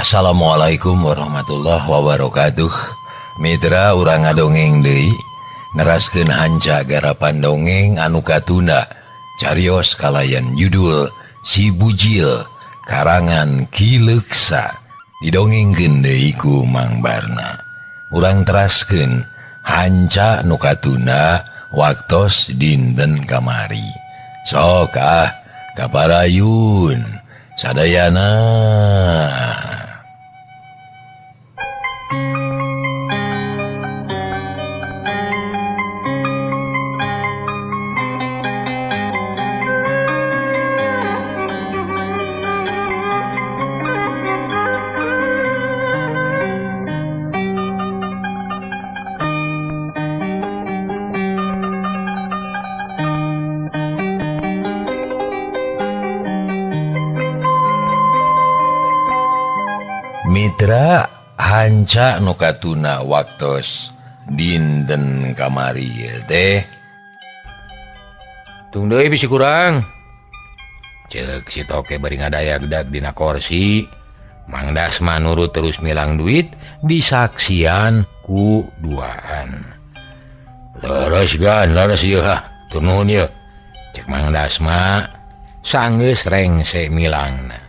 Assalamualaikum warahmatullahi wabarakatuh. Mitra urang ngadongeng deui neraskeun hanca garapan dongeng anu katunda carios kalayan judul Si Bujil karangan Ki Leuksa didongengkeun deui ku Mang Barna. Urang teraskeun hanca nu katunda waktos dinten kamari. Sok kaparayun sadayana. Mitra hanca nu katuna waktos dinten kamari teh tung deui bisi kurang ceuk si toke bari ngadayagdag dina kursi. Mang Dasma nurut terus milang duit disaksian ku duaan. Leres ieu tur nuhun ieu cek Mang Dasma sanggeus rengse milangna.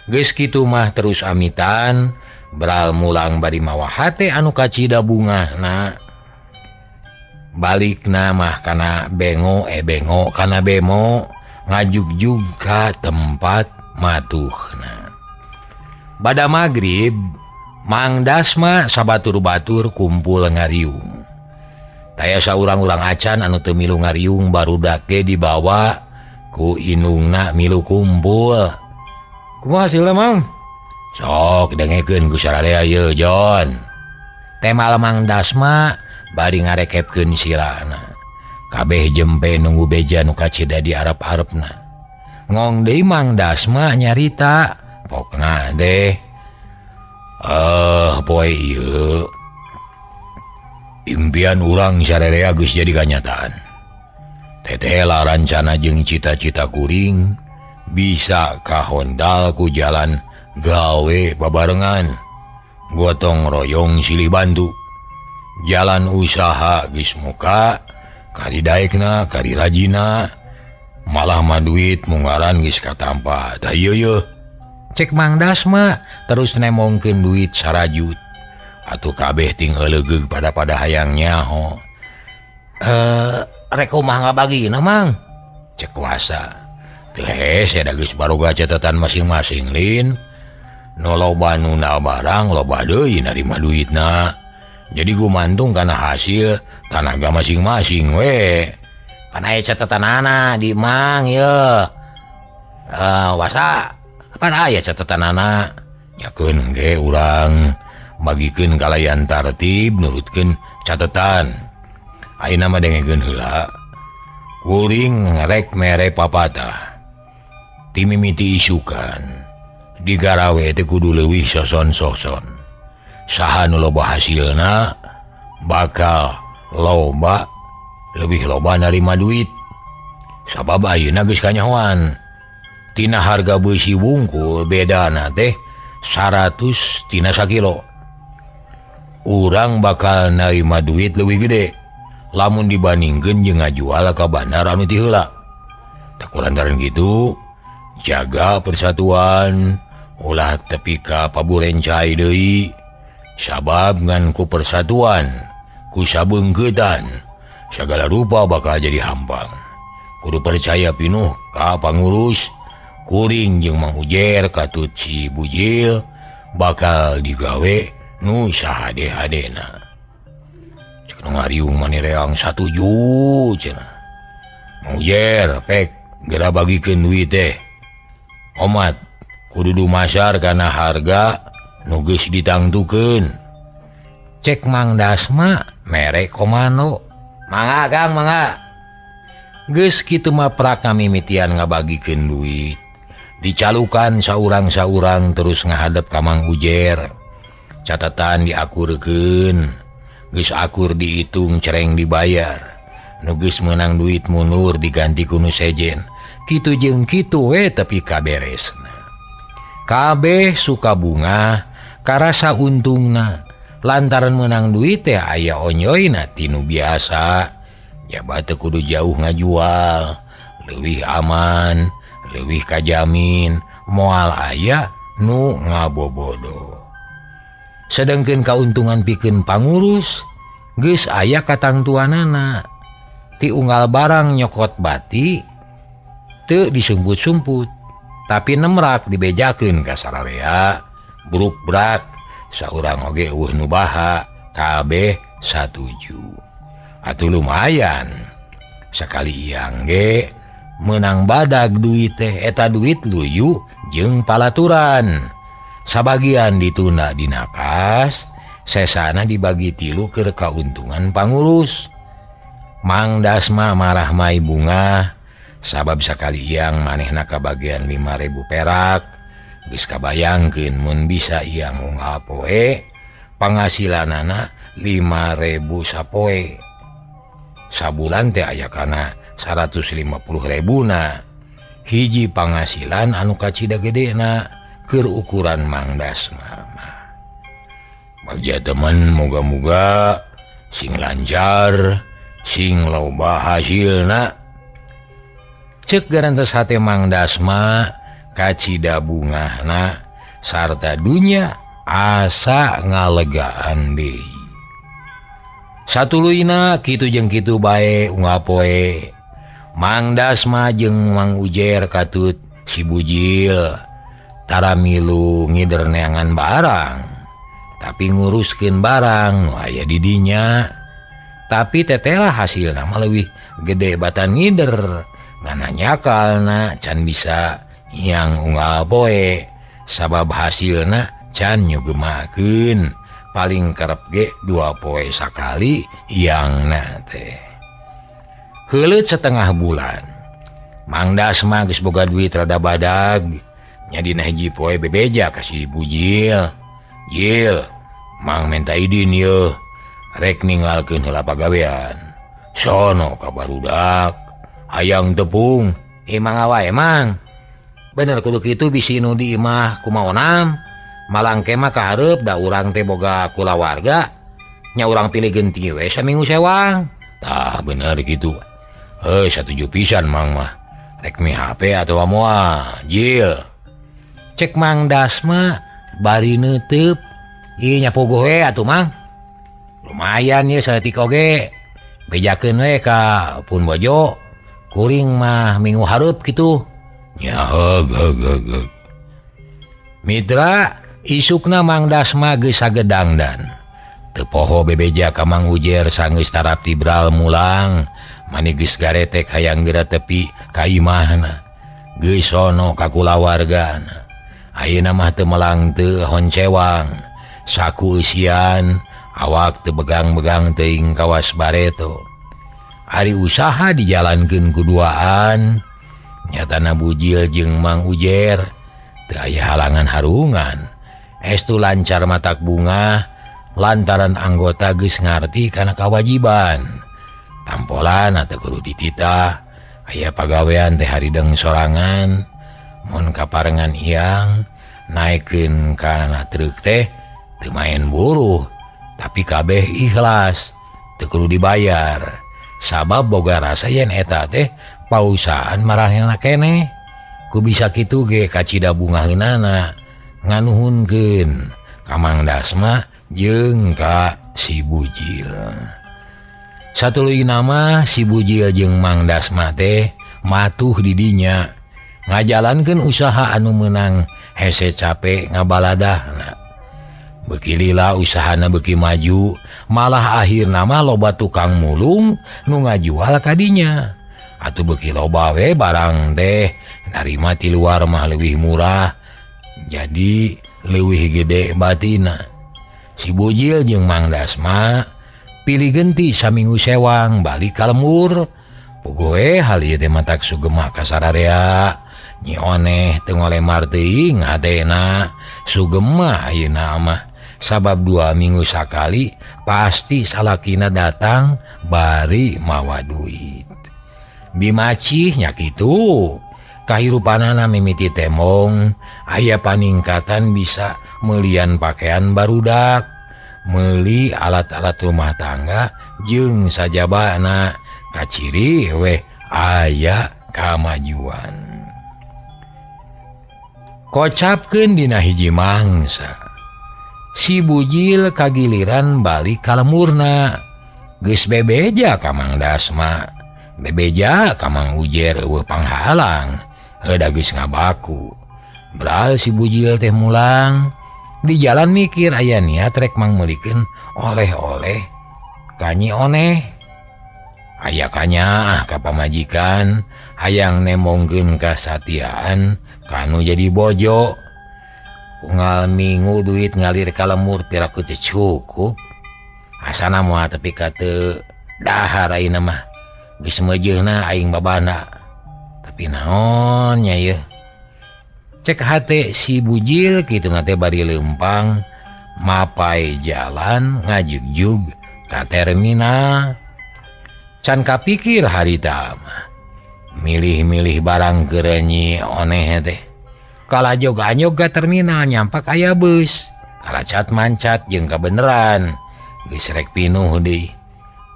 Geus kitu mah terus amitan beral mulang bari mawa hate anu kacida bungahna. Balikna mah kana bengo kana bemo ngajugjug ka tempat matuhna. Bada magrib Mang Dasma sabatur-batur kumpul ngariung. Taya saurang-urang acan anu teu milu ngariung barudak ge dibawa ku indungna milu kumpul. Kumaha hasilna Mang? Sok dengekeun ku saradea ieu Jon. Tema Mang Dasma bari ngarekepkeun silana. Kabeh jempe nunggu beja nu kacida di arep-arepna. Ngong deui Mang Dasma nyarita, pokna deh. Poe ieu impian urang saradea geus jadi kanyataan. Tetela rancana jeung cita-cita kuring bisa kahondal ku jalan gawe babarengan gotong royong silih bantu. Jalan usaha geus muka kari daekna kari rajina malah mah duit mungaran geus katampa tah ieu cek Mang Dasma terus nemongkeun duit sarajut atuh kabeh ting heuleugeuh pada hayang nyaho. Rek kumaha ngabagina Mang cek kuasa. Saya geus baroga catatan masing-masing lin. Nu loba nuna barang loba deui narima duitna. Jadi gumantung kana hasil tanaga masing-masing we. Pan aya catatanana di Mang ye. Wasa pan aya catatanana? Nyakeun ge urang bagikeun kalayan tartib nurutkeun catatan. Ayeuna mah dengekeun heula. Kuring rek mere papatah. Timimiti isukan digarawe teh kudu leuwih soson-soson. Saha nu loba hasilna bakal loba lebih loba narima duit. Sabab ayeuna geus kanyahoan tina harga beusi wungkul bedana teh 100 tina sakilo. Urang bakal narima duit leuwih gede lamun dibandingkeun jeung ngajual ka bandar anu ti heula. Tah kulantaran kitu jaga persatuan ulah tepi ka paburencai deui. Sabab ngan ku persatuan ku sabeungkeutan sagala rupa bakal jadi hampang. Kudu percaya pinuh ka pangurus. Kuring jeung Mang Ujer katut Si Bujil bakal digawe nu sahade-hadena. Cek nu ngariung mani reang 1 juta cenah. Mang Ujer pek geura bagikeun duit teh. Omat kudu dumasar kana harga nu geus ditangtukeun. Cek Mang Dasma mere komando. Mangga Kang mangga. Geus kitu mah prak mimitian ngabagikeun duit. Dicalukan saurang-saurang terus ngahadap ka Mang Ujer. Catatan diakurkeun. Geus akur dihitung cereng dibayar. Nu geus meunang duit mundur diganti ku nu sejen. Kitu jeung kitu we tapi kaberesna. Kabeh suka bunga karasa untungna lantaran menang duit teh aya onyoina tinu biasa ya bate kudu jauh ngajual leuwih aman leuwih kajamin moal aya nu ngabobodo sedengkeun kauntungan pikeun pangurus geus aya katang tuanana ti unggal barang nyokot bati teu disumput-sumput tapi nemrak dibejakeun ka sararea buruk-brak saurang oge eueuh nu baha kabeh satuju atuh lumayan sakali iang ge menang badag duit teh eta duit luyu jeung palaturan sabagian ditunda dina kas sesana dibagi 3 keur kauntungan pangurus Mang Dasma marah mai bunga sabab sakali iang manehna kabagian 5.000 perak geus kabayangkeun mun bisa iang unggal poe pangasilanana 5.000 sapoe sabulan teh aya kana 150.000 na hiji pangasilan anu kacida gedena keur ukuran Mang Dasma bagja temen moga-moga sing lancar sing loba hasilna cek garantos hate Mang Dasma kacida bungahna sarta dunya asa ngalegaan deui satuluyna kitu jeung kitu bae unggal poe Mang Dasma jeung Mang Ujer katut si bujil tara milu ngider neangan barang tapi nguruskeun barang nu aya di dinya tapi tetela hasilna mah leuwih gede batan ngider ngana nyakalna can bisa yang unggal poe sabab hasilna can nyugemakeun paling kerep ge 2 poe sakali yangna teh heuleut setengah bulan Mang Dasma geus boga duit rada badag nya dina hiji poe bebeja ka si bujil Jil Mang minta idin yeuh rek ninggalkeun heula pagawean sono ka barudak hayang tepung imang wae Mang bener kudu kitu bisi nu di imah kumaonam malangke mah ka hareup da urang teh boga kulawarga nya urang pilih genti we saminggu sewang tah bener kitu satuju pisan Mang mah rek mi HP atawa moal Jil cek Mang Dasma bari neuteup ieu nya pogoh we atuh Mang lumayan ye saeutik oge bejakeun we ka Pun Bojo kuring mah minggu hareup kitu nya heug mitra isukna Mang Dasma geus sagedangdan teu poho bebeja ka Mang Ujer sanggeus tarap tibral mulang mani geus garetek hayang geura tepi ka imahna geus sono ka kulawargana ayeuna mah teu melang teu honcewang saku eusian awak teu begang-begang teuing kawas bareto ari usaha dijalankeun kuduaan nyatana bujil jeung Mang Ujer teu aya halangan harungan estu lancar matak bunga lantaran anggota geus ngarti kana kawajiban tampolan atau kudu dititah aya pagawean teh harideng sorangan mun kaparengan iang naikeun kana truk teh teu main buruh tapi kabeh ikhlas teu kudu dibayar sabab boga rasa yen eta teh pausaan marahna keneh ku bisa kitu ge kacida bungaheunana nganuhunkeun ka Mang Dasma jeung ka si bujil satuluyna mah si bujil jeung Mang Dasma teh matuh di dinya ngajalankeun usaha anu meunang hese capek ngabaladahna beuki lila usahana beuki maju malah akhirna mah loba tukang mulung nu ngajual ka dinya atuh beuki loba we barang teh narima ti luar mah leuwih murah jadi leuwih gede batina si bujil jeung Mang Dasma pilih genti saminggu sewang balik ka lembur pogoe hal ieu teh matak sugema ka sararea nyi oneh teu ngolemar teuing hatena sugema ayeuna mah sabab 2 minggu sakali pasti salakina datang bari mawa duit bimacih nya kitu kahirupanana mimiti temong aya paningkatan bisa melian pakaian barudak, meuli alat-alat rumah tangga jeung sajabana kaciri weh aya kamajuan. Kocapkeun dina hiji mangsa, si bujil kagiliran balik ka lemurna. Geus bebeja ka Mang Dasma, bebeja ka Mang Ujer eueuh panghalang, heuda geus ngabaku. Beral si bujil teh mulang, di jalan mikir aya niat rek mangmeulikeun oleh-oleh ka Nyi Oneh. Aya kanya ka pamajikan hayang nemongkeun kasatiaan kanu jadi bojo. Unggal minggu duit ngalir ka lemur piraku teu cukup. Asana moal tepi ka teu dahar ayeuna mah geus meujeuhna aing babana. Tapi naon nya yeuh? Cek hate si bujil kitu teh bari leumpang mapai jalan ngajugjug ka terminal. Can kapikir harita mah milih-milih barang keur Nyi Oneh teh. Kalajog-anyog ka terminal nyampak aya bus, kalacat mancat jeung kabeneran geus rek pinuh deui.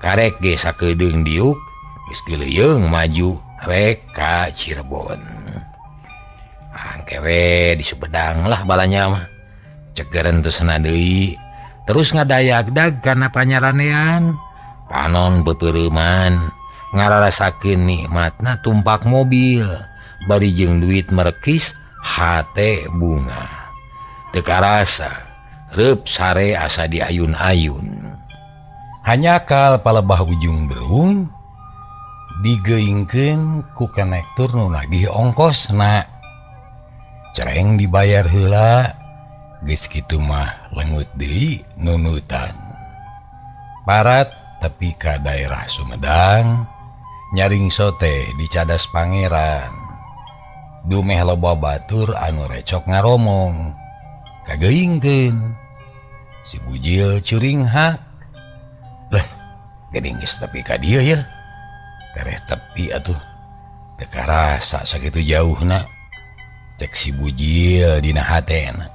Karek ge sakedeung diuk geus geuleung maju rek ka Cirebon. Angkewe di Sumedang lah balanya mah. Cegeren teusna deui, terus ngadayagdag kana panyaranean. Panon beupeureuman ngararasakeun nikmatna tumpak mobil, bari jeung duit merekis hate bunga. Teu karasa reup sare asa diayun-ayun. Hanyakal palebah ujung beung digeuingkeun ku konektor nu nagih ongkosna. Cereng dibayar heula, geus kitu mah lengut deui nunutan. Parat tepi ka daerah Sumedang, nyaring sote di Cadas Pangeran. Dumeh loba batur anu recok ngaromong, kageuingkeun. Si bujil curing hak. Lah, geuning geus tepi ka dieu ya. Tereh tepi atuh. Teu karasa sakitu jauhna. Cek si bujil dina hatena.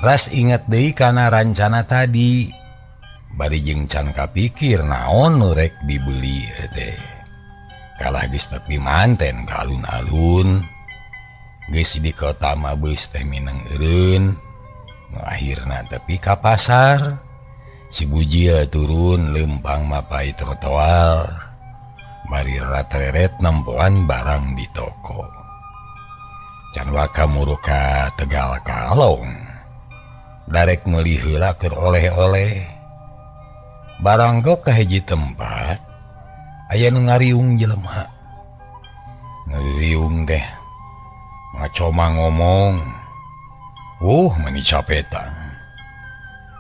Ras inget deui kana rancana tadi. Bari jeung can kapikir naon nu rek dibeli teh. Kalah geus tepi manten ka alun-alun. Geus di kota mah beus teh mineng eureun. Nu akhirna tepi ka pasar. Si bujil turun leumpang mapai trotoar. Bari rateret nempoan barang di toko. Can waka muruh ka Tegal Kalong. Darek meuli heula keur oleh-oleh. Baranggo ka hiji tempat aya nu ngariung jelema. Ngariung teh ngacoma ngomong. Mani capetan.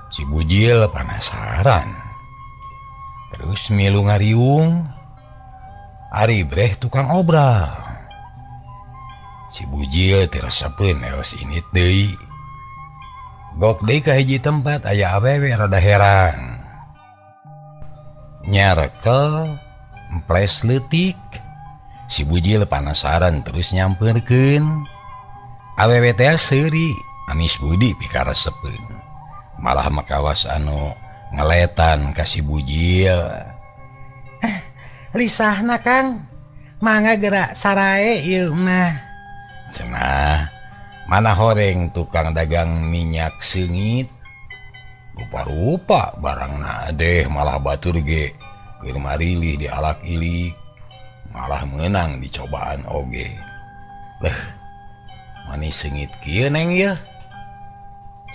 Si bujil panasaran. Terus milu ngariung. Ari breh tukang obral. Si bujil tirasapeun eos init deui. Gok deui ka hiji tempat aya awewe rada herang. Nyarekel emples leutik. Si bujil panasaran terus nyamperkeun. Awewe teh seuri anis budi pikaresepeun. Malah makawas anu ngeletan ka si bujil. Lisahna Kang, mangga gerak sarae ieu mah. Cenah, mana horeng tukang dagang minyak seungit. Rupa-rupa barangna deh malah batur ge keur marilih di alak ilik, malah menang di cobaan oge. Leh, mani seungit kieu neng ya?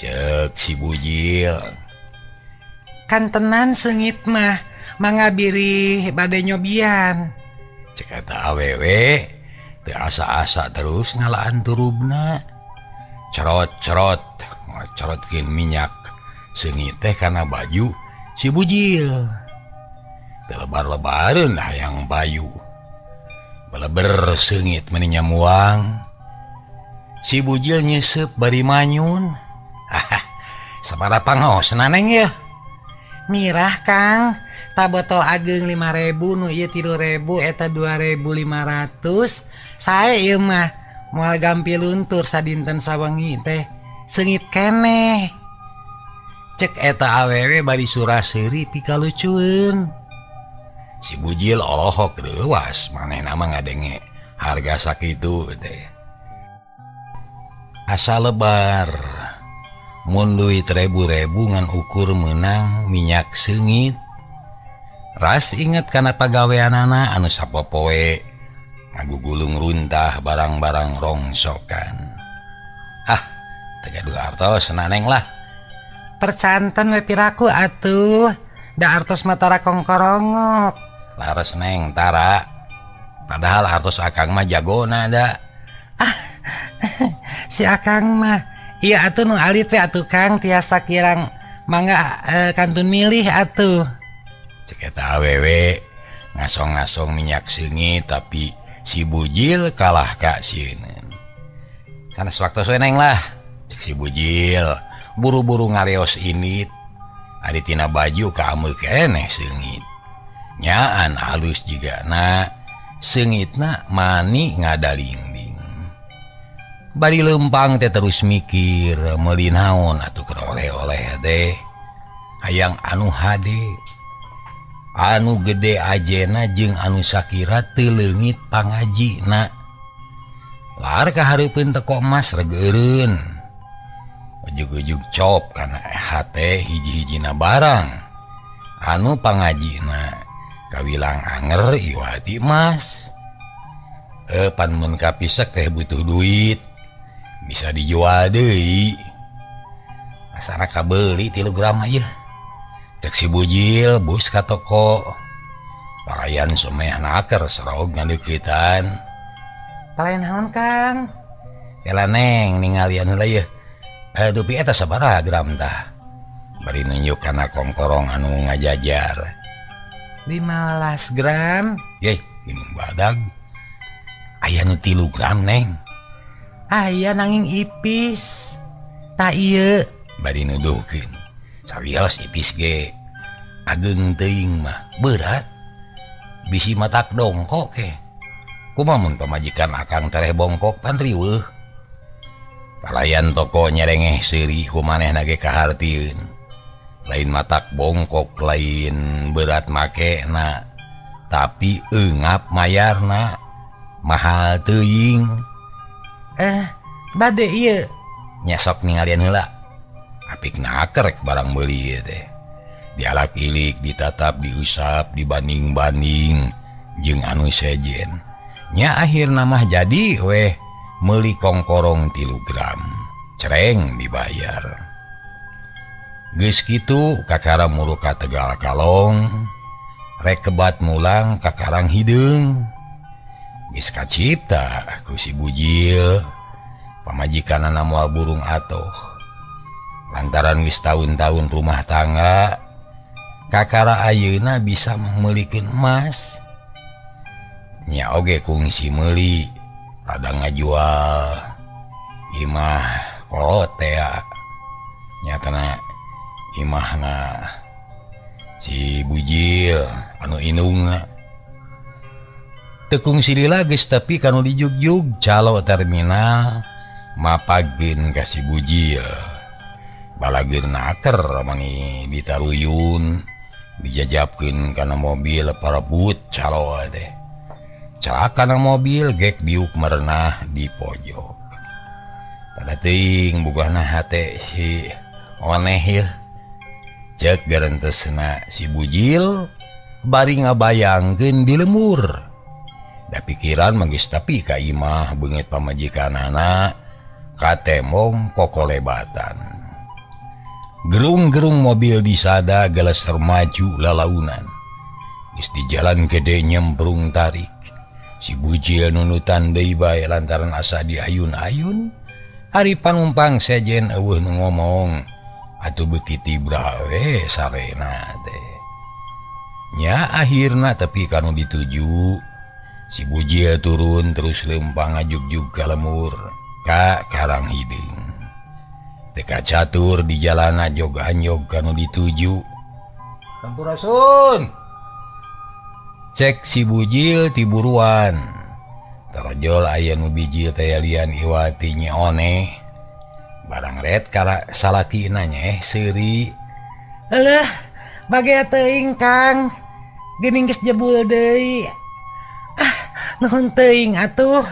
Cek si bujil. Kan tenan seungit mah, mangga birih bade nyobian. Cek eta awewe teu asa-asa terus ngalaan turubna. Cerot-cerot ngocorotkeun minyak seungit teh kana baju si bujil. Lebar-lebareun hayang bayu. Beleber seungit meni nyamuang. Si bujil nyesep bari manyun. Sabaraha pangosna neng ya? Mirah Kang, ta botol ageng 5.000 nu ieu 3.000 eta 2.500. Sae ieu mah moal gampil luntur sadinten sawengi teh. sengit keneh cek eta awewe bari suraseri pikalucueun. Si bujil olohok dewas maneh nama ngadenge harga sakitu teh. Asa lebar mun duit rebu-rebu ngan ukur menang minyak sengit. Ras inget kana pagaweanana anu sapopoe ngagugulung runtah barang-barang rongsokan. Tegaduh artos naneng lah. Percanten we piraku atuh. Da artos matara kongkorongok. Laras neng tara. Padahal artos akang mah jagona da. Si akang mah iya atuh nu alit teh atuh Kang tiasa kirang mangga kantun milih atuh. Cek eta awewe ngasong-ngasong minyak sengit tapi si bujil kalah ka sieun. Sanes waktu neng lah. Cek si bujil buru-buru ngareos init ari tina baju kaameu keneh seungit nyaan halus jigana seungitna mani ngadalingding. Bari lempang teh terus mikir meuli naon atuh keur oleh-oleh teh hayang anu hade anu gede ajena jeung anu sakira teu leungit pangajina. Lar kahareupeun teko emas regeureun ujug-ujug cop kana hate hiji-hijina barang anu pangajina kawilang anger iwati emas. Pan mun kapisek teh butuh duit bisa dijual deui. Asana kabeuli 3 gram aja. Cek si bujil bus ka toko. Palayan someh naker serog ngadeukitan. Palayan naon Kang? Ela neng ningalian heula yeuh. Dupi eta sabaraha gram tah? Bari nunjuk kana kongkorong anu ngajajar. 15 gram. Yeh, ini badag. Aya nu 3 gram neng. Aya nanging ipis. Tah ieu bari nuduhkeun. Sawios ipis ge. Ageng teuing mah berat. Bisi matak dongkok ke. Kumaha mun pamajikan akang tereh bongkok pan riweuh. Palayan toko nyerengeh seuri kumanehna ge kahartieun. Lain matak bongkok lain berat makena tapi eungap mayarna mahal teuing. Bade ieu nya sok ningalian heula. Apik naker barang beuli ieu teh. Dialak-ilik, ditatap, diusap, dibanding-banding jeung anu sejen. Nya akhirna mah jadi weh meuli kongkorong 3 gram. Cereng dibayar. Geus kitu kakara muru ka Tegal Kalong. Rek kebat mulang ka Karang Hideung. Geus kacipta ku si bujil pamajikanana moal burung atoh. Lantaran geus taun-taun rumah tangga, kakara ayeuna bisa meulikeun emas. Nya oge kungsi meuli rada ngajual imah kolot teh nyatana imahna si bujil anu indungna teu kungsi lila geus tapi kanu dijugjug calo terminal mapagkeun ka si bujil. Balageun naker mangi ditaruyun dijajabkeun kana mobil parebut calo teh. Calakana mobil gek diuk merenah di pojok. Pada teuing bugahna hate si oneh ieu. Cek garentesna si bujil bari ngabayangkeun di lemur. Da pikiran manggis tapi ka imah beungeut pamajikanana ka tembong kokolebatan. Gerung-gerung mobil disada geleser maju lalaunan. Geus di jalan gede nyemprung tarik. Si bujil nunutan deui bae lantaran asa diayun-ayun. Ari panumpang sejen eueuh nu ngomong, atuh beuki tibra we sarena teh. Nya akhirna tepi kanu dituju, si bujil turun terus lempang ngajugjug ka lemur ka Karang Hideung. Teka catur di jalana jog-anjog kanu dituju. Sampurasun. Cek si bujil tiburuan. Tarojol aya nu bijil teh lian iwati nya oneh. barang red kala salaki nanya seuri. Alah, bagai teuing Kang. Geuning geus jebul deui. Nuhun teuing atuh.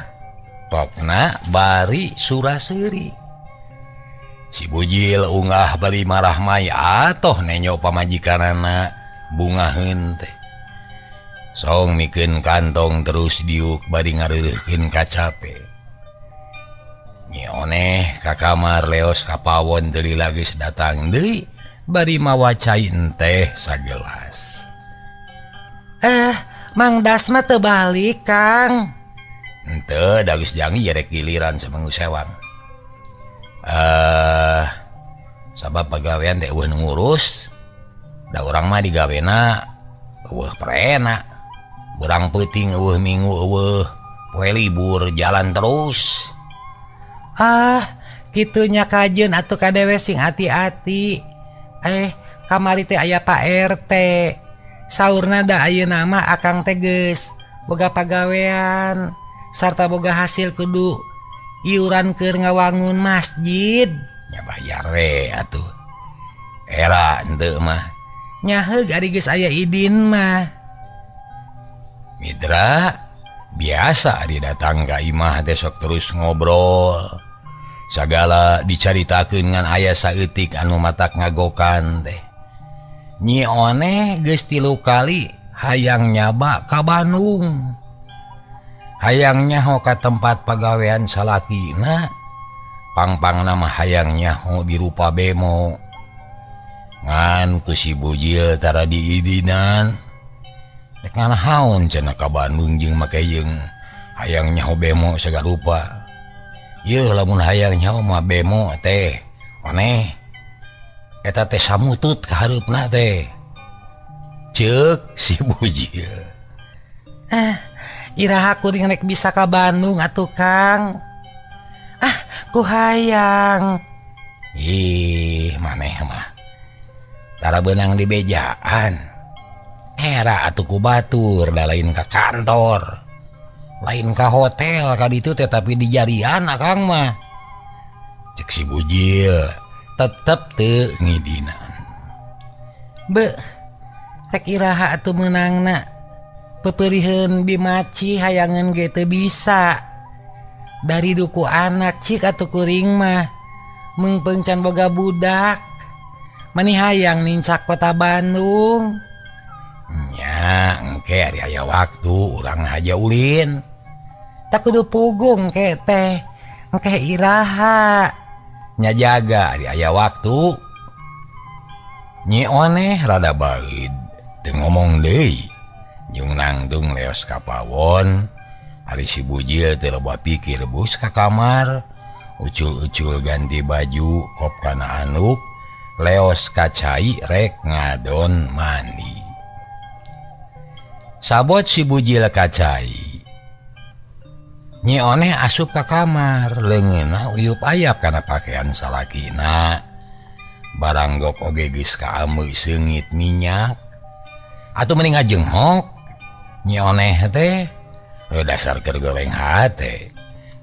Tokna bari suraseuri. Si bujil unggah bari marah mai atoh nenyo pamajikanana bungaheun teh. Song mikeun kantong terus diuk bari ngareureuhkeun ka cape. Nyi oneh ka kamar leos ka pawon deui lagis datang deui bari mawa cai teh sagelas. Mang Das mah teu balik Kang. Henteu da geus jangi rek giliran seminggu sewang. Sabab pagawean teh eueuh ngurus. Da urang mah digawena eueuh perena. Urang peuting eueuh minggu eueuh poe libur jalan terus. Kitunya kajeun atuh kadewe sing hati-hati. Kamari teh aya Pak RT. Saurna da ayeuna mah akang teh geus boga pagawean sarta boga hasil kudu iuran keur ngawangun masjid. Nya bayar we atuh. Era henteu mah. Nya heug ari geus aya idin mah. Mitra biasa didatang ka imah teh sok terus ngobrol. Sagala dicaritakeun ngan aya saeutik anu matak ngagokan teh. Nyi oneh geus 3 kali hayang nyaba ka Bandung. Hayang nyaho ka tempat pagawean salakina. Pang-pangna mah hayang nyaho di rupa bemo. Ngan ku si bujil tara diidinan. Dek nganahaon cenah ka Bandung jeung make jeung hayang nyaho bemo sagarupa. Yeuh lamun hayang nyaho mah bemo teh oneh eta teh samutut ka hareupna teh. Ceuk si bujil. Iraha kuring rek bisa ka Bandung atuh Kang. Ku hayang. Maneh mah tara beunang di bejaan. Era atuh ku batur da lain ka kantor. Lain ka hotel ka ditu teh tapi di jarian akang mah. Cek si bujil tetep teu ngidinan. Rek iraha atuh meunangna. Pepeuriheun bimaci hayangan ge teu bisa. Dari duku anak cik atuh kuring mah meungpeung can boga budak. Mani hayang nincak kota Bandung. Nya engke ari aya waktu urang haja ulin. Tak kudu pugung ke teh. Engke iraha. Nya jaga ari aya waktu. Nyi oneh rada baeud teu ngomong deui. Jeung nangtung leos ka pawon. Ari si bujil teu loba pikir bus ka kamar. Ucul-ucul ganti baju kop kana anduk. Leos ka cai rek ngadon mandi. Sabot si bujil ka cai. Nyi oneh asup ka kamar. Leungeunna uyup ayap kana pakean salakina. Baranggok oge geus kaameu seungit minyak. Atuh mending ngajenghok. Nyi oneh teh dasar keur goreng hate.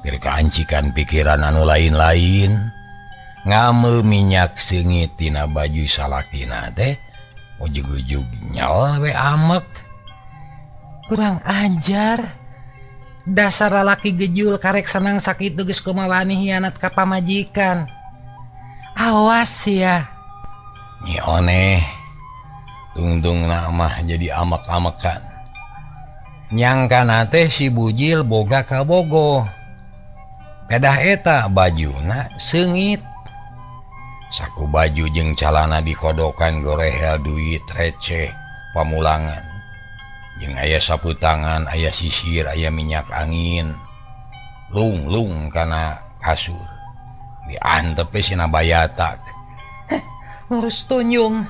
Keur kaancikan pikiran anu lain-lain. Ngameu minyak seungit tina baju salakina teh. Ujug-ujug nyol we amek. Kurang ajar. Dasar lalaki gejul karek senang sakit geus kumaha wani hianat ka pamajikan. Awas ya. Nyi oneh tungtungna mah jadi amek-amekan. Nyangkana teh si bujil boga ka bogoh. Pedah eta bajuna seungit. Saku baju jeung calana dikodokan gorehel duit receh pamulangan. Jeung aya sapu tangan, aya sisir, aya minyak angin. Lung kana kasur. Diantep we sina bayatak. Ngurus tunyung.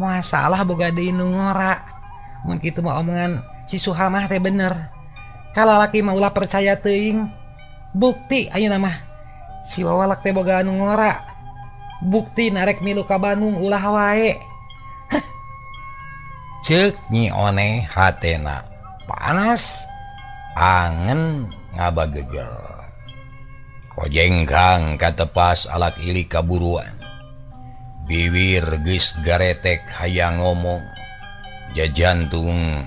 Masalah boga deui nu ngora. Mun kitu mah omongan si Suhamah teh bener. Kalau laki mah ulah percaya teuing. Bukti ayeuna mah si wawalak teh boga anu ngora. Bukti narek milu ka Bandung ulah wae. Ceuk Nyi oneh hatena panas. Angen ngabagegel. Kojengkang katepas alat ilik kaburuan. Bibir geus garetek hayang ngomong. Jajantung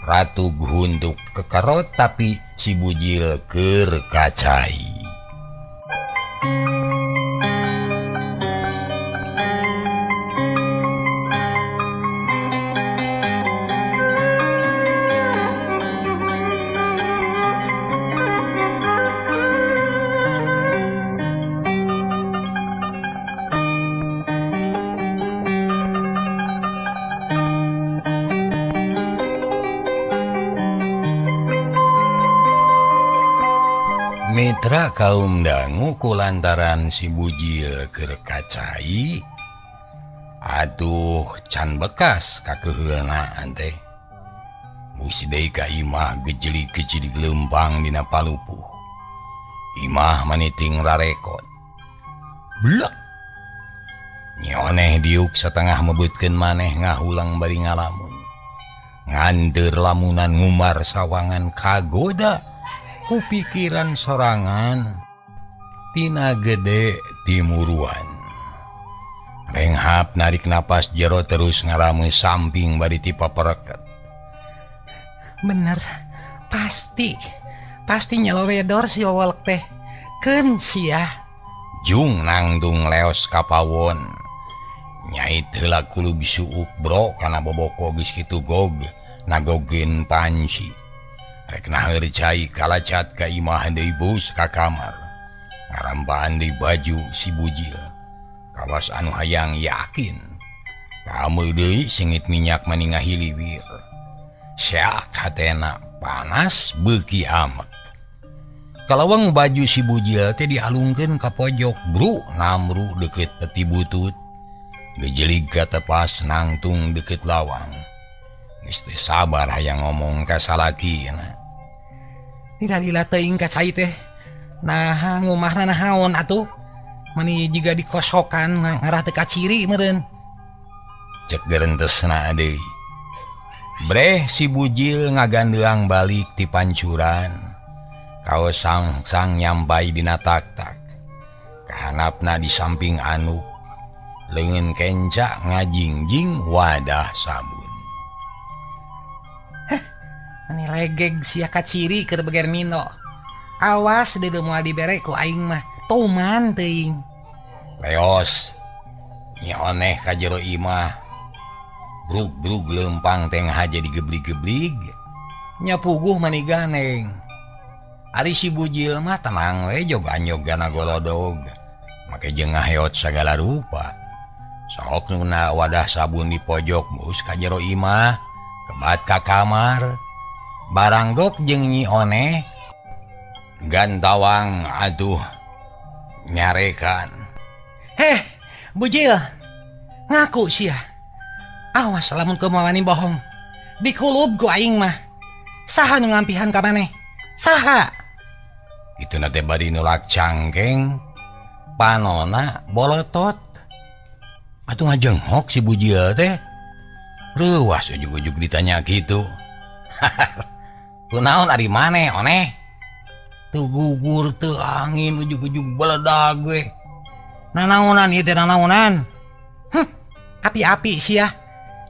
ratug hunduk kekerot tapi si bujil keur kacai. Mitra kaum dangu kulantaran si bujil keur kacai. Aduh can bekas kakeheunaan teh. Musi deui ka imah gejelig-gejelig leumpang dina palupuh. Imah maniting rarekot. Blek. Nyoneh diuk satengah mebeutkeun maneh ngahulang bari ngalamun. Nganteur lamunan ngumbar sawangan kagoda. Kupikiran sorangan tina gede timuruan. Renghap narik napas jero terus ngaramu samping bari ti papereket. Bener, pasti nyelowedor si owalek teh. Keun sia. Jung nangtung leos kapawon. Nyait heula kulub suuk bro kana boboko geus kitu gog nagogeun panci. Rek naeur cai kalacat ka imah deui bus ka kamar. Ngarampaan deui baju si bujil. Kawas anu hayang yakin. Kamu deui sengit minyak maningah hiliwir. Syak hatena panas beuki amat. Kalawang baju si bujil teh dialungkeun ka pojok bru namru deukeut peti butut. Gejelig katepas nangtung deukeut lawang. Geus teu sabar hayang ngomong ka salakina. Lila teuing kacai teh. Nah ngumahna nahaon atuh. Mani jiga dikosokan ngarah teu kaciri meureun. Cek gerentesna deui. Breh si bujil ngagandeang balik ti pancuran. Kaos sang nyampai dina tak-tak. Kahanapna di samping anu. Leungeun kenca ngajingjing wadah sabun. Ani legeg sia kaciri keur beger Nino. Awas deudeu moal dibere ku aing mah. Toman teuing. Leos. Nyoneh ka jero imah. Brug-brug leumpang tengah aja digeblig-geblig. Nya puguh mani ganeng. Ari si bujil mah tenang we jogan-jogana golodog. Make jengah heot sagala rupa. Sok nuna wadah sabun di pojok mus ka jero imah. Kebat ka kamar. Baranggok jeung Nyi Oneh gantawang aduh nyarekan. Heh, bujil. Ngaku sia. Awas lamun kemawani bohong. Dikulub ku aing mah. Saha nu ngampihan ka maneh? Saha? Ituna teh bari nulak cangkeng. Panona bolotot. Atuh ngajenghok si bujil teh. Reuas ujug-ujug ditanya gitu. Kunaon ari maneh Oneh? Teu gugur teu angin ujug-ujug beledag we. Nanaonan ieu teh nanaonan? Api-api sia.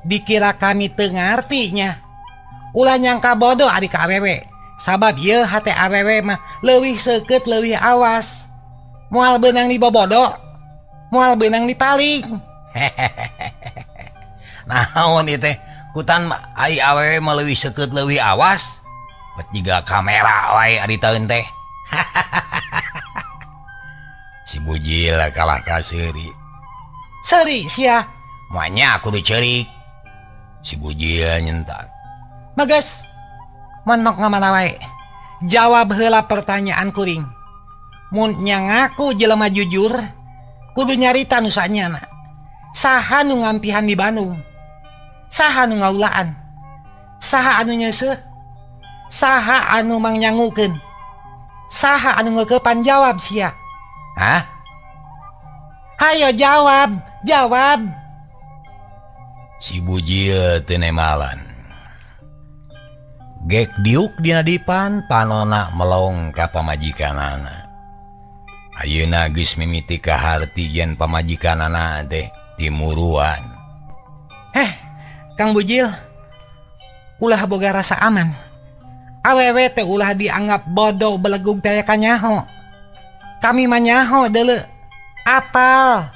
Dikira kami teu ngarti nya. Ulah nyangka bodoh ari ka awewe. Sabab ieu hate awewe mah leuwih seukeut leuwih awas. Moal beunang di bobodo, moal beunang di paling. Naon ieu teh? Kutan ai awewe mah leuwih seukeut leuwih awas. Bet jiga kamera wae ari taeun teh. Si bujil kalah ka seuri. Seuri sia. Moanya kudu ceurik. Si bujil nyentak. Bagas. Monok ngamana wae. Jawab heula pertanyaan kuring. Mun nya ngaku jelema jujur, kudu nyarita nu saenyana. Saha nu ngampihan di Bandung? Saha nu ngaulaan? Saha anu nyeuseuh? Saha anu mangnyangukeun? Saha anu ngeukepan jawab sia? Hah? Hayo jawab, jawab. Si bujil teu nemalan. Gek diuk dina dipan panona melong ka pamajikanana. Ayeuna geus mimiti kaharti yen pamajikanana teh timuruan. Kang Bujil, ulah boga rasa aman. Awewe teh ulah dianggap bodoh belegug daya kanyaho. Kami manyaho deuleu. Apal.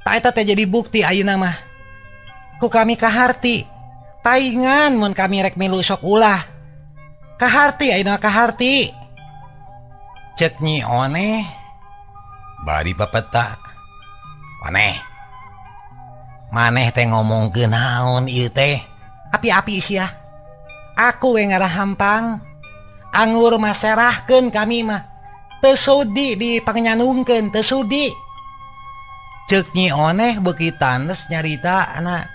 Tak eta teh jadi bukti ayeuna mah. Ku kami kaharti. Taingan mun kami rek milu sok ulah. Kaharti ayeuna kaharti. Cek Nyi Oneh Bari papeta. Maneh teh ngomongkeun naon ieu teh? Api-api sia. Aku we ngarahampang. Anggur mah serahkeun kami mah. Teu sudi dipangnyanungkeun, teu sudi. Ceuk Nyi Oneh beuki tandes nyarita anak.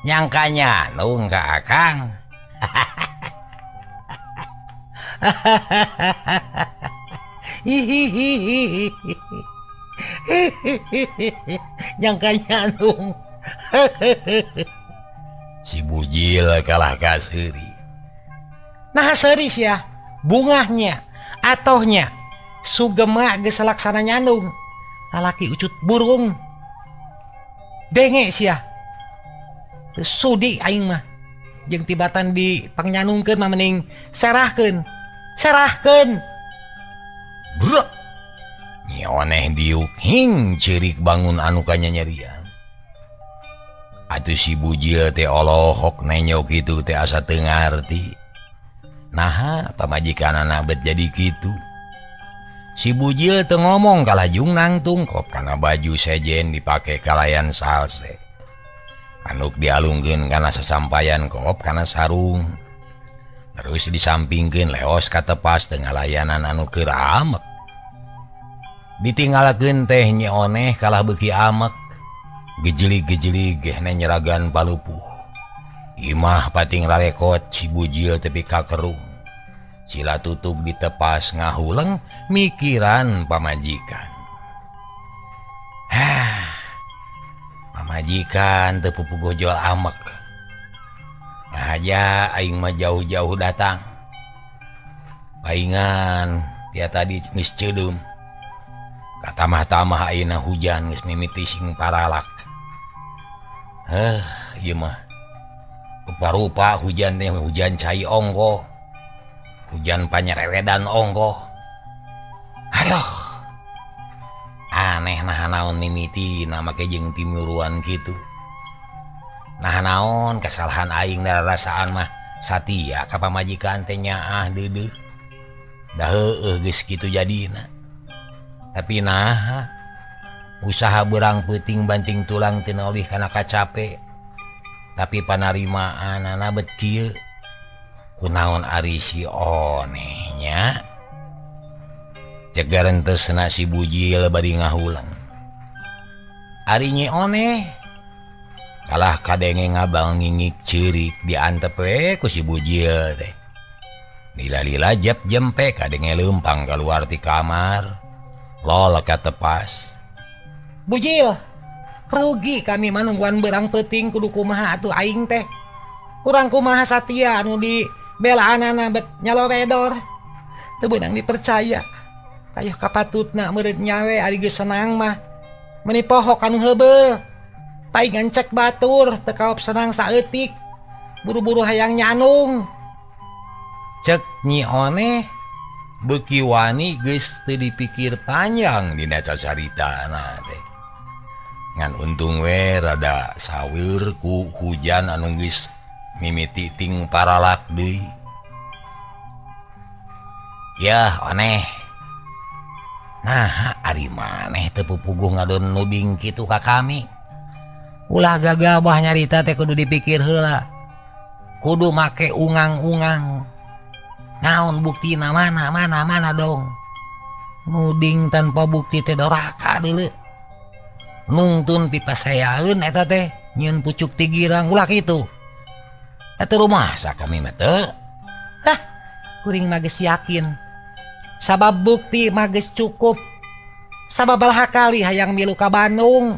Nyangka nyanung ka Akang. Nyangka nyanung. Si Bujil kalah ka seuri. Nah seuri sia. Bungahnya, atohnya, sugema geus laksana nyandung. Lalaki ucut burung. Denge sia. Sudi aing mah. Jeung tibatan di pangnyanungkeun mah mending serahkeun. Bro. Nyi Oneh diuk hing ceurik bangun anu kanyanyerian. Atuh si Bujil teh olohok nenyok kitu teh asa teu ngarti. Nah, pamajikanana bet jadi gitu. Si Bujil teu ngomong kalajung nangtung kop kana baju sejen dipake kalayan salse. Anuk dialungkeun kana sasampayan kop kana sarung. Terus disampingkeun leos ka tepas teu ngalayanan anu keur amek. Ditinggalkeun teh Nyi Oneh kalah beuki amek. Gejelig-gejelig gehna nyeragan palupuh. Imah pating rarekot si Bujil tepi ka kerung. Sila tutug ditepas ngahuleng mikiran pamajikan. Pamajikan teu pupuh gojol amek. Nah aja aing mah jauh-jauh datang. Paingan dia tadi geus ceudum. Katamah-tamah ayeuna hujan geus mimiti sing paralak. Ieu mah rupa-rupa hujan teh hujan cai onggoh. Hujan panyerewedan onggoh. Aduh. Aneh nah naon mimiti na make jeung timuruan kitu. Nah naon kesalahan aing darasaan mah satia ka pamajikan teh nyaah deudeuh. Da heueuh geus kitu jadina. Tapi nah usaha beurang peuting banting tulang teu naolih kana kacape. Tapi panarimaanana bet kieu. Kunaon ari si Onehnya. Cegar entesna si Bujil bari ngahulang. Ari Nyi Oneh kalah kadenge ngabang ngingik ceurik diantep we ku si Bujil teh. Lila-lila jep-jempe kadenge leumpang kaluar ti kamar. Lol ka tepas. Bujil, rugi kami manungguan beurang peuting kudu kumaha atuh aing teh. Kurang kumaha satia anu di belaanana bet nyalowedor. Teu beunang dipercaya. Ayo kapatutna meureud nyawe ari geus senang mah. Meni pohok anu heubeul. Paingan cek batur teu kaop senang saeutik. Buru-buru hayang nyanung. Cek Nyi Oneh beuki wani geus teu dipikir panjang dina cacaritana teh. Ngan untung we rada saweur ku hujan anu geus mimiti ting paralak deui. Yah Oneh. Nah, ari maneh teu pupuguh ngadon nuding kitu ka kami. Ulah gagabah nyarita teh kudu dipikir heula. Kudu make ungang-ungang. Naon buktina mana dong. Nuding tanpa bukti teh doraka deuleu. Nungtun pipasayaeun eta teh nyieun pucuk ti girang ulah kitu. Eta rumasa kami mah teu. Kuring mah geus yakin. Sabab bukti mah geus cukup. Sababaraha kali hayang milu ka Bandung.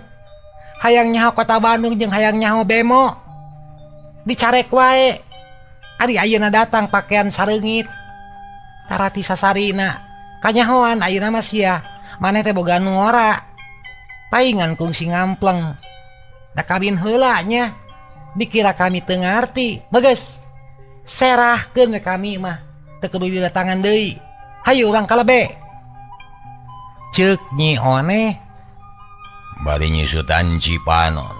Hayang nyaho kota Bandung jeung hayang nyaho bemo. Dicarek wae. Ari ayeuna datang pakaian sareungit. Tarati sasarina kanyahoan ayeuna mah sia maneh teh boga nu ngora paingan kungsi ngampleng da kawin heula nya dikira kami teu ngarti bageus serahkeun we kami mah teu kudu didatangan deui hayu urang kalebe ceuk Nyi Oneh bari nyusutan Cipanon.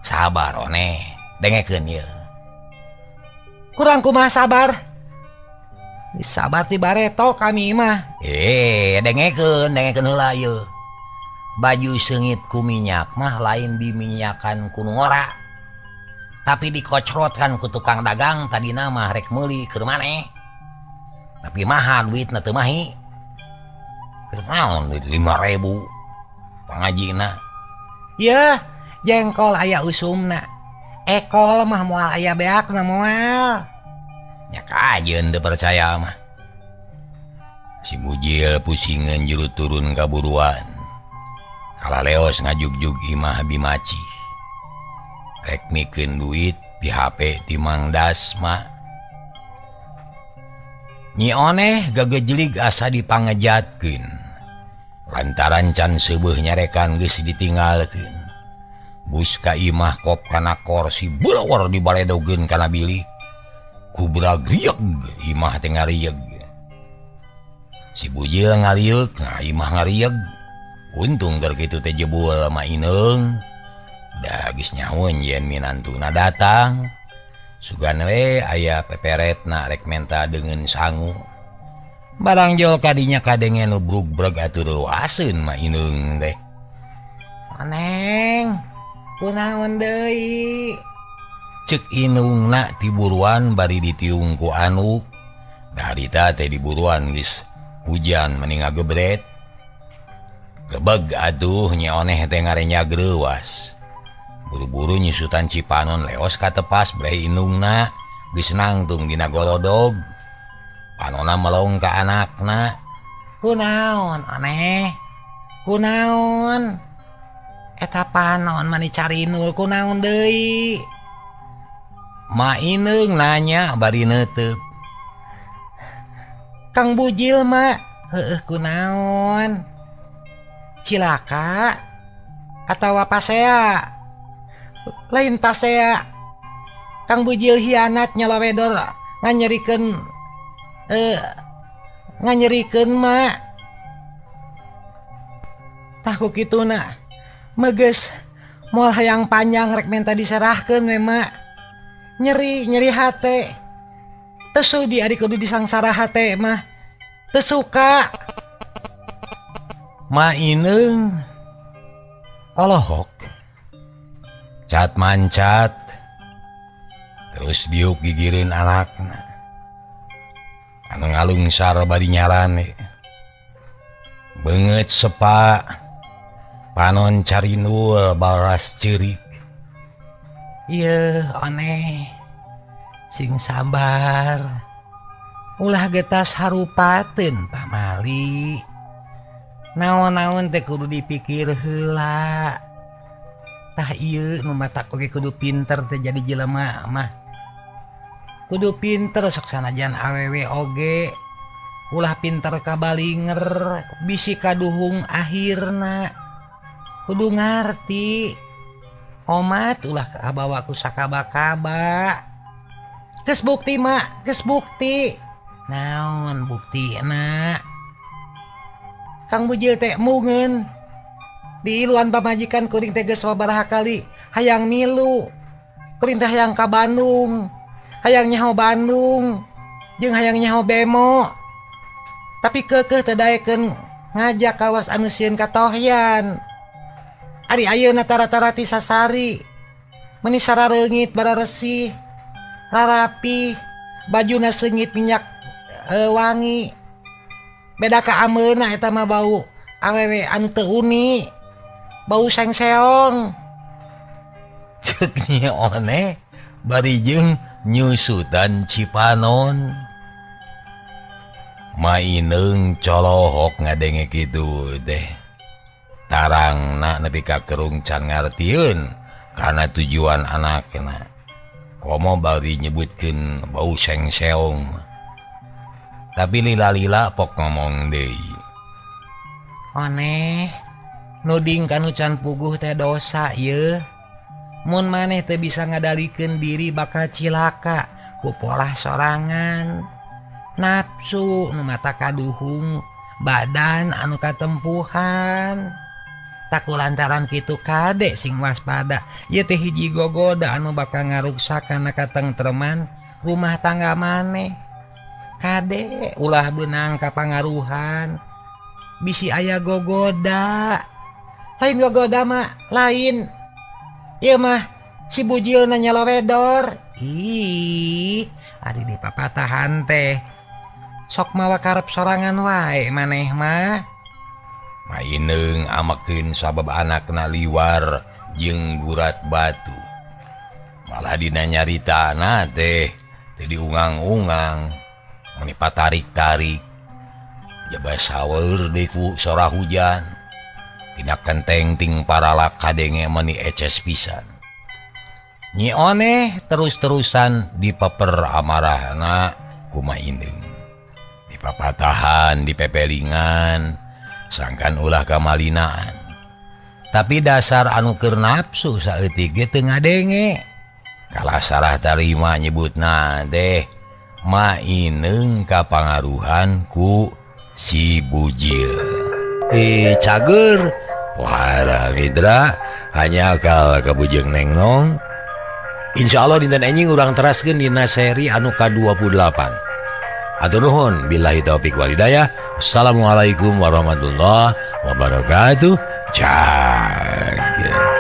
Sabar Oneh dengekeun ieu. kurang kumaha sabar sabar ti bareto kami mah Dengekeun heula ieu. Baju seungit ku minyak mah lain diminyakan ku nu ngora. Tapi dikocrotkan ku tukang dagang tadina mah rek meuli keur maneh. Tapi mahal duitna teu mahi. Keur naon duit 5.000 pangajina. ya jengkol aya usumna ekol mah moal aya beakna moal Nya kajeun teu percaya mah. Si bujil pusingan juru turun kaburuan. Kalaleos ngajugjug imah bimaci. Rek mikeun duit di HP ti Mang Dasma. Nyi Oneh gagejlig asa dipangejatkeun. Lantaran can seubeuh nyarekan geus ditinggalkeun. Bus ka imah kop kana korsi bulawar dibaledogeun kana bilik. Kubragrieg imah teh ngarieg. Si bujil ngarieg, nah imah ngarieg. Untung keur kitu teh jebul mah ineung. Da geus nyahoun yen minantuna datang. Sugan we aya peperetna rek menta deungeun sangu. Barang jol kadinya kadengen nubrug-brug atuh waseun mah ineung teh. Neng kunaon deui Ceuk ineungna ti buruan bari ditiung ku Anuk. Darita teh di buruan geus hujan mending ngagebret. Gebeg aduh Nyi Oneh teh ngarenyag reuwas. Buru-buru nyusutan Cipanon leos ka tepas bre inungna geus nangtung dina golodog. Panonna melong ka anakna. kunaon Oneh kunaon eta panon mani carinul kunaon deui Ma ineung nanya bari neuteup. Kang Bujil mah heueuh kunaon cilaka atawa pasea lain pasea Kang Bujil hianat nyalawedor nganyerikeun mak tahu kituna meges moal hayang panjang rek menta diserahkeun we mak nyeri hate teu sudi ari kudu disangsara hate mah teu suka Ma ineung olohok cat mancat terus diuk gigireun anakna anu ngalungsar bari nyarane beungeut sepa panon carinul baras ceurik. Ieu Oneh sing sabar ulah getas harupateun pamali naon-naon teh kudu dipikir heula tah ieu nu matak oge kudu pinter teh jadi jelema mah kudu pinter sok sanajan awewe oge ulah pinter kabalinger bisi kaduhung akhirna kudu ngarti omat ulah kabawa ku sakaba-kaba geus bukti mak geus bukti naon buktina Kang Bujil teh mungeun di iluan pamajikan kuring teh geus sabaraha kali hayang milu kuring teh hayang ka Bandung hayang nyaho Bandung jeung hayang nyaho bemo tapi keukeuh teu daekeun ngajak kawas anu sieun katohyan ari ayeuna tara-tara ti sasari meuni sarareungit bararesih rarapi bajuna seungit minyak wangi beda ka ameuna eta mah bau awewe anu teu uni bau sengseong Ceuk Nyi Oneh bari jeung nyusutan Cipanon. Ma ineung colohok ngadenge kitu teh tarangna nepi ka kerung can ngartieun kana tujuan anakna komo bari nyebutkeun bau sengseong. tapi lila-lila pok ngomong deui. Aneh nuding kanu can puguh teh dosa ye. Mun maneh teu bisa ngadalikeun diri bakal cilaka ku polah sorangan. Nafsu nu mata kaduhung, badan anu katempuhan. Taku lantaran kitu kade sing waspada, ye teh hiji gogoda anu bakal ngaruksak kana katengtreman rumah tangga maneh. Kade ulah beunang kapangaruhan. Bisi aya gogoda. Lain gogoda mah lain. Ieu mah si bujil nanya loredor. Ih, ari di papatahan teh. Sok mawa karep sorangan wae maneh mah. Maineung amakeun sabab anakna liwar jeung gurat batu. Malah dina nyaritana teh diungang-ungang, meni patarik-tarik. Jaba sawer deui ku sora hujan. Tina kenteng ting paralak kadenge meni eces pisan. Nyi Oneh terus-terusan dipeper amarahna ku Maineung. Dipapatahan, dipepelingan, sangkan ulah kamalinaan. Tapi dasar anu keur nafsu saeutik ge teu ngadenge. Kalah salah tarima nyebutna teh Maineung kapangaruhan ku si bujil. Cager wara Midra hanya kal ka Bujeng Nengnong. Insyaallah dinten enjing urang teraskeun dina seri anu ka-28. Atur nuhun billahi taufik wal hidayah. Assalamualaikum warahmatullahi wabarakatuh. Cak.